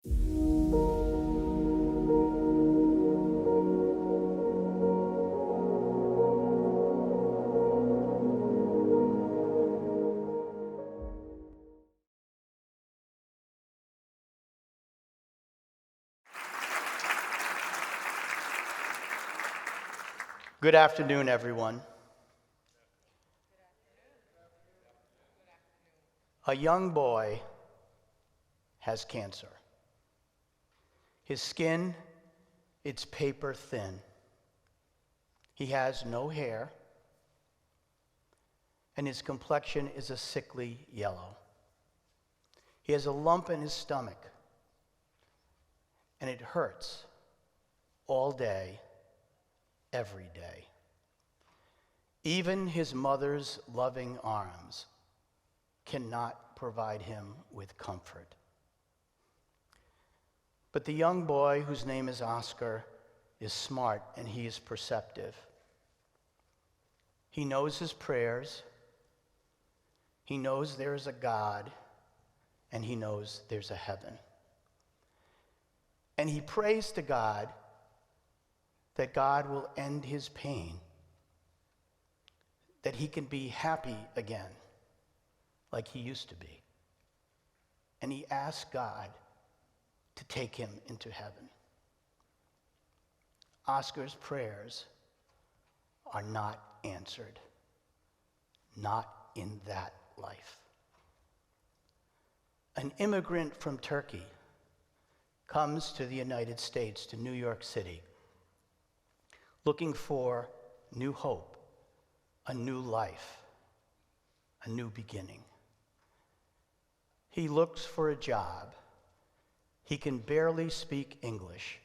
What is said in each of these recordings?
Good afternoon, everyone. A young boy has cancer. His skin, it's paper thin. He has no hair, and his complexion is a sickly yellow. He has a lump in his stomach, and it hurts all day, every day. Even his mother's loving arms cannot provide him with comfort. But the young boy, whose name is Oscar, is smart and he is perceptive. He knows his prayers, he knows there is a God, and he knows there's a heaven. And he prays to God that God will end his pain, that he can be happy again, like he used to be. And he asks God to take him into heaven. Oscar's prayers are not answered, not in that life. An immigrant from Turkey comes to the United States, to New York City, looking for new hope, a new life, a new beginning. He looks for a job. He can barely speak English,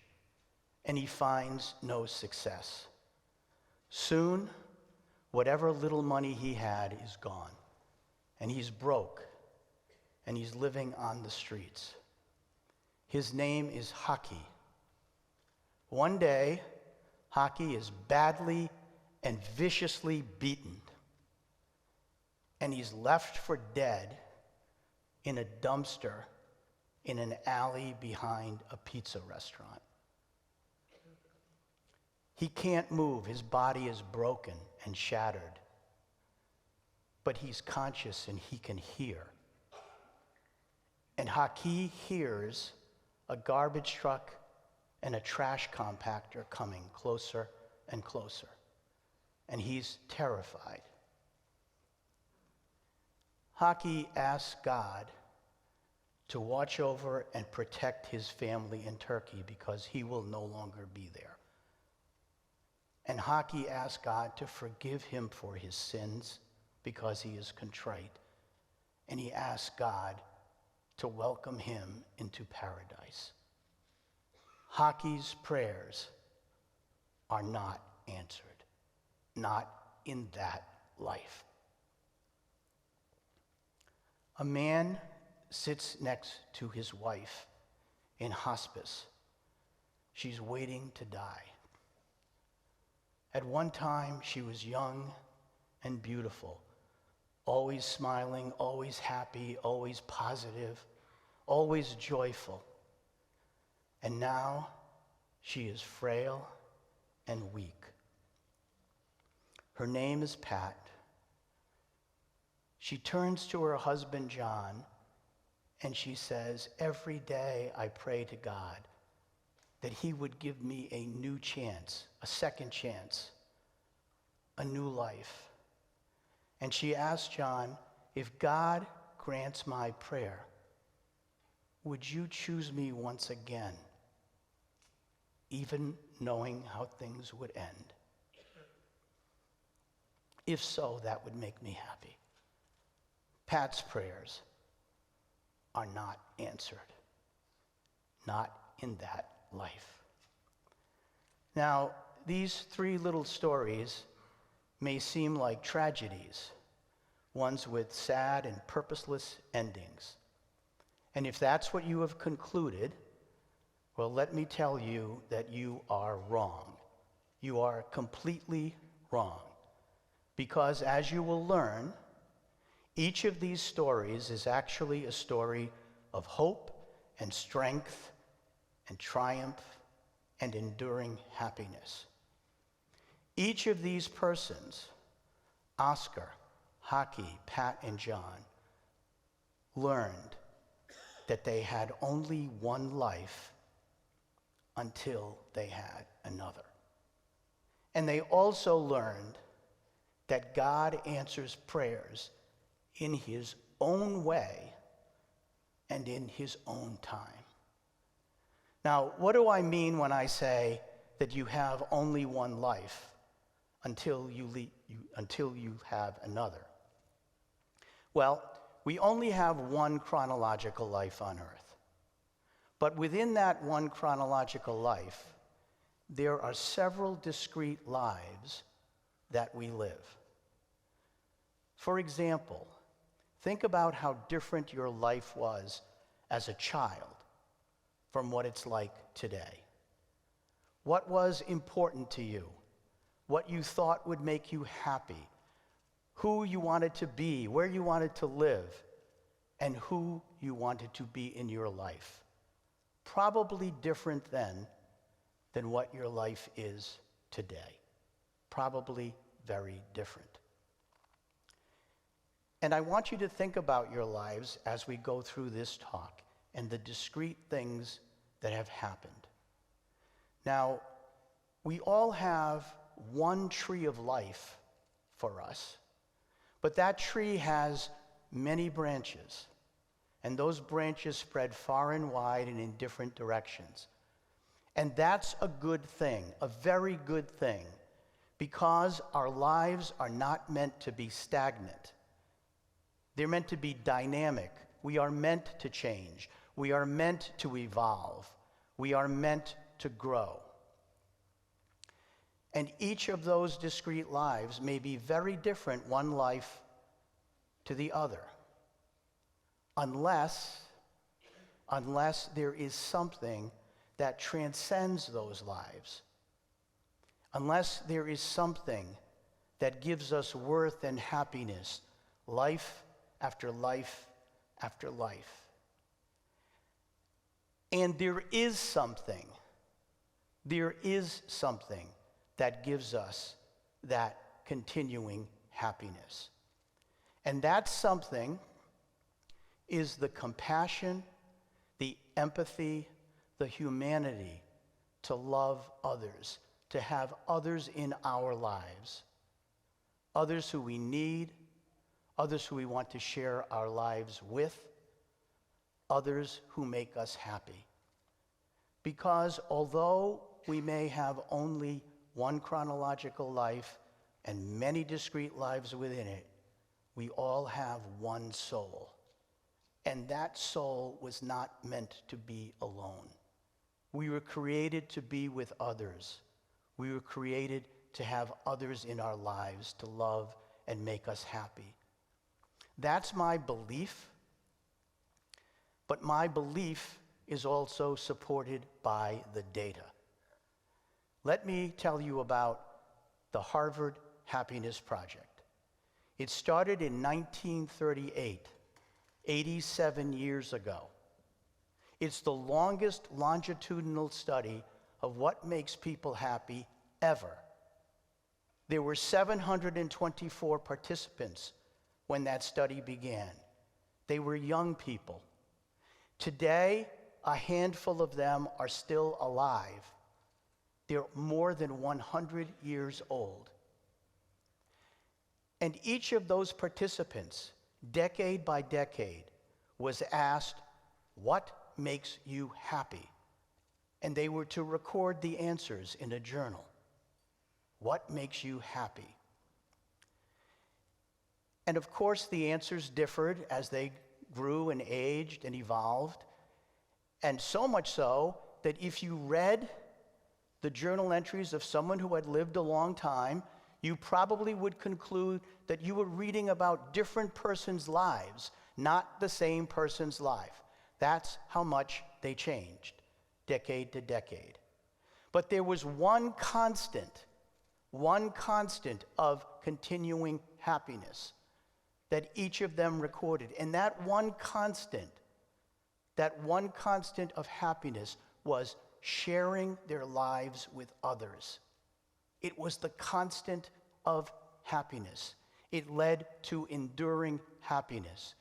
and he finds no success. Soon, whatever little money he had is gone, and he's broke, and he's living on the streets. His name is Hockey. One day, Hockey is badly and viciously beaten, and he's left for dead in a dumpster in an alley behind a pizza restaurant. He can't move, his body is broken and shattered, but he's conscious and he can hear. And Hockey hears a garbage truck and a trash compactor coming closer and closer, and he's terrified. Hockey asks God to watch over and protect his family in Turkey because he will no longer be there. And Hockey asks God to forgive him for his sins because he is contrite. And he asks God to welcome him into paradise. Hockey's prayers are not answered, not in that life. A man sits next to his wife in hospice. She's waiting to die. At one time, she was young and beautiful, always smiling, always happy, always positive, always joyful. And now she is frail and weak. Her name is Pat. She turns to her husband, John, and she says, "Every day I pray to God that he would give me a new chance, a second chance, a new life." And she asks John, "If God grants my prayer, would you choose me once again, even knowing how things would end? If so, that would make me happy." Pat's prayers are not answered, not in that life. Now, these three little stories may seem like tragedies, ones with sad and purposeless endings. And if that's what you have concluded, well, let me tell you that you are wrong. You are completely wrong. Because as you will learn, each of these stories is actually a story of hope and strength and triumph and enduring happiness. Each of these persons, Oscar, Hockey, Pat, and John, learned that they had only one life until they had another. And they also learned that God answers prayers in his own way and in his own time. Now, what do I mean when I say that you have only one life until you have another? Well, we only have one chronological life on earth. But within that one chronological life, there are several discrete lives that we live. For example, think about how different your life was as a child from what it's like today. What was important to you? What you thought would make you happy? Who you wanted to be, where you wanted to live, and who you wanted to be in your life. Probably different then than what your life is today. Probably very different. And I want you to think about your lives as we go through this talk and the discrete things that have happened. Now, we all have one tree of life for us, but that tree has many branches, and those branches spread far and wide and in different directions. And that's a good thing, a very good thing, because our lives are not meant to be stagnant. They're meant to be dynamic. We are meant to change. We are meant to evolve. We are meant to grow. And each of those discrete lives may be very different, one life to the other, unless there is something that transcends those lives, unless there is something that gives us worth and happiness, life after life after life. And there is something that gives us that continuing happiness. And that something is the compassion, the empathy, the humanity to love others, to have others in our lives, others who we need, others who we want to share our lives with, others who make us happy. Because although we may have only one chronological life and many discrete lives within it, we all have one soul. And that soul was not meant to be alone. We were created to be with others. We were created to have others in our lives to love and make us happy. That's my belief, but my belief is also supported by the data. Let me tell you about the Harvard Happiness Project. It started in 1938, 87 years ago. It's the longest longitudinal study of what makes people happy ever. There were 724 participants when that study began. They were young people. Today, a handful of them are still alive. They're more than 100 years old. And each of those participants, decade by decade, was asked, "What makes you happy?" And they were to record the answers in a journal. What makes you happy? And of course, the answers differed as they grew and aged and evolved. And so much so that if you read the journal entries of someone who had lived a long time, you probably would conclude that you were reading about different persons' lives, not the same person's life. That's how much they changed, decade to decade. But there was one constant of continuing happiness that each of them recorded. And that one constant that one constant of happiness was sharing their lives with others. It was the constant of happiness. It led to enduring happiness.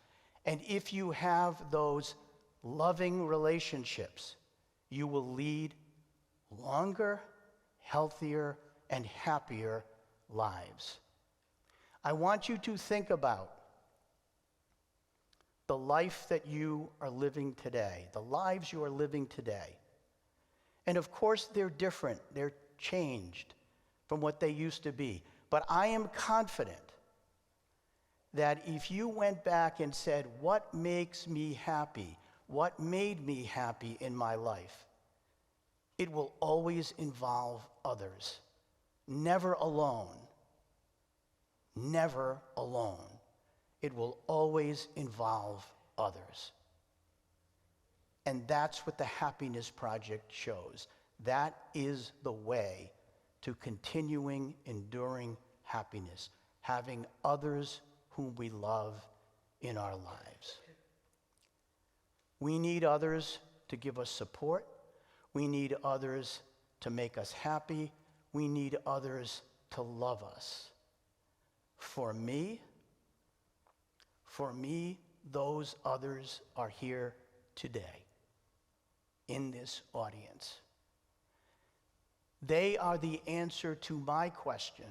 And if you have those loving relationships, you will lead longer, healthier, and happier lives. I want you to think about the life that you are living today, the lives you are living today. And of course, they're different. They're changed from what they used to be. But I am confident that if you went back and said, what makes me happy? What made me happy in my life? It will always involve others. Never alone. Never alone. It will always involve others. And that's what the Happiness Project shows. That is the way to continuing, enduring happiness, having others whom we love in our lives. We need others to give us support. We need others to make us happy. We need others to love us. For me, those others are here today in this audience. They are the answer to my question,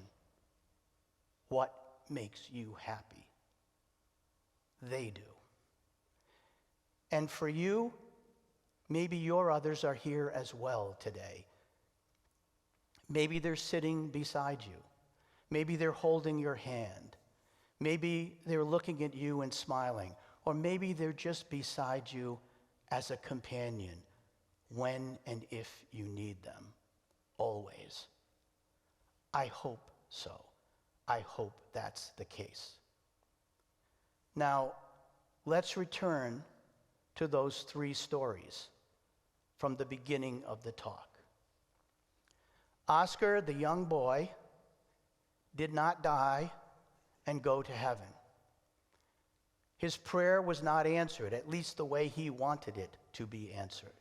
what makes you happy? They do. And for you, maybe your others are here as well today. Maybe they're sitting beside you. Maybe they're holding your hand. Maybe they're looking at you and smiling. Or maybe they're just beside you as a companion when and if you need them. Always. I hope so. I hope that's the case. Now, let's return to those three stories from the beginning of the talk. Oscar, the young boy, did not die and go to heaven. His prayer was not answered, at least the way he wanted it to be answered.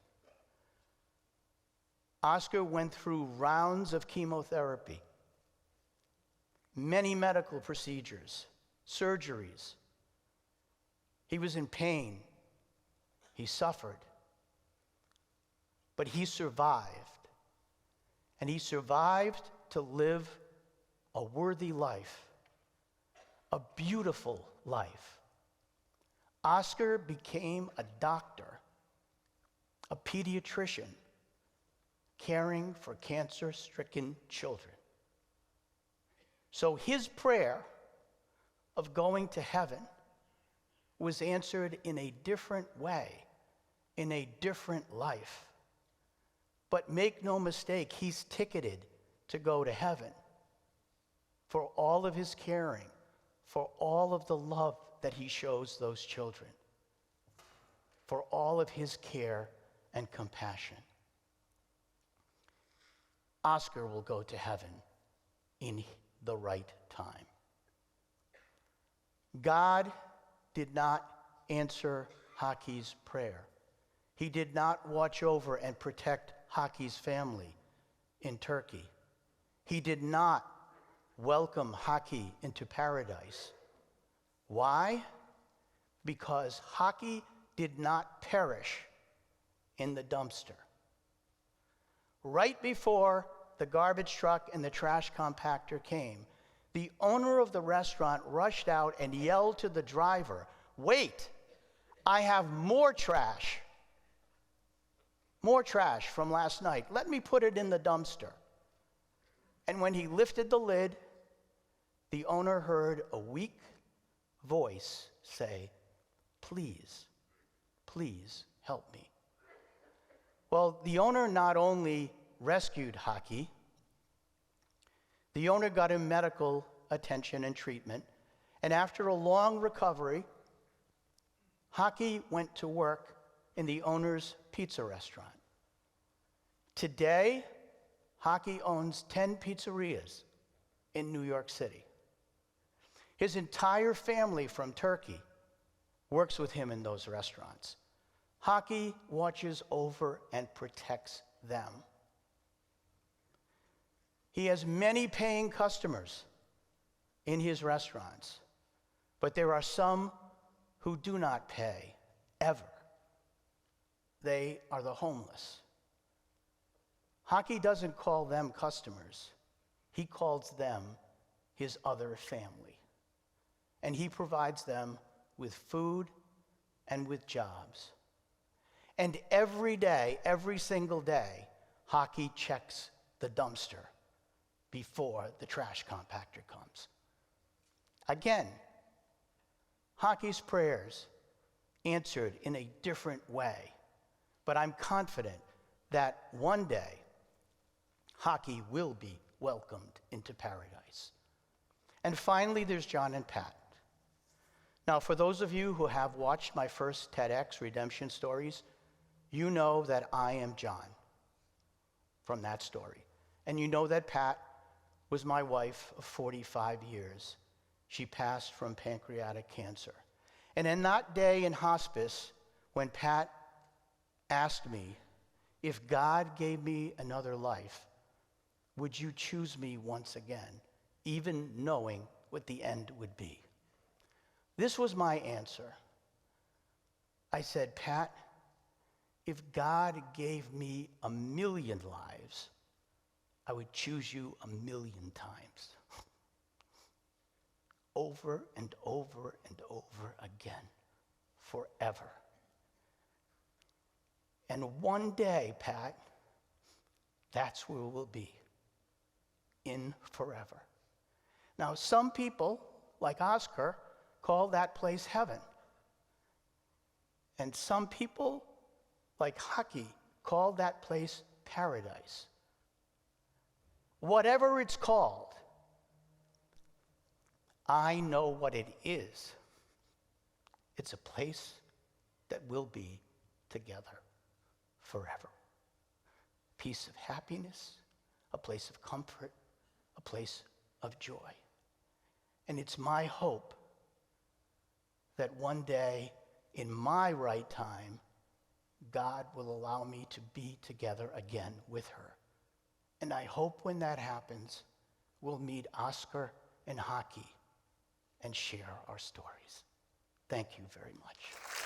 Oscar went through rounds of chemotherapy, many medical procedures, surgeries. He was in pain. He suffered. But he survived. And he survived to live a worthy life, a beautiful life. Oscar became a doctor, a pediatrician, caring for cancer-stricken children. So his prayer of going to heaven was answered in a different way, in a different life. But make no mistake, he's ticketed to go to heaven for all of his caring, for all of the love that he shows those children, for all of his care and compassion. Oscar will go to heaven in the right time. God did not answer Haki's prayer. He did not watch over and protect Haki's family in Turkey. He did not welcome Haki into paradise. Why? Because Haki did not perish in the dumpster. Right before the garbage truck and the trash compactor came, the owner of the restaurant rushed out and yelled to the driver, "Wait, I have more trash. More trash from last night. Let me put it in the dumpster." And when he lifted the lid, the owner heard a weak voice say, "Please, please help me." Well, the owner not only rescued Haki, the owner got him medical attention and treatment, and after a long recovery, Haki went to work in the owner's pizza restaurant. Today, Haki owns 10 pizzerias in New York City. His entire family from Turkey works with him in those restaurants. Hockey watches over and protects them. He has many paying customers in his restaurants, but there are some who do not pay, ever. They are the homeless. Hockey doesn't call them customers. He calls them his other family. And he provides them with food and with jobs. And every day, every single day, Hockey checks the dumpster before the trash compactor comes. Again, Hockey's prayers answered in a different way, but I'm confident that one day Hockey will be welcomed into paradise. And finally, there's John and Pat. Now, for those of you who have watched my first TEDx Redemption Stories, you know that I am John from that story. And you know that Pat was my wife of 45 years. She passed from pancreatic cancer. And in that day in hospice, when Pat asked me, if God gave me another life, would you choose me once again, even knowing what the end would be? This was my answer. I said, Pat, if God gave me 1,000,000 lives, I would choose you 1,000,000 times. Over and over and over again, forever. And one day, Pat, that's where we'll be, in forever. Now, some people, like Oscar, call that place heaven. And some people, like Hockey, call that place paradise. Whatever it's called, I know what it is. It's a place that will be together forever. A piece of happiness, a place of comfort, a place of joy. And it's my hope that one day, in my right time, God will allow me to be together again with her. And I hope when that happens, we'll meet Oscar and Hockey and share our stories. Thank you very much.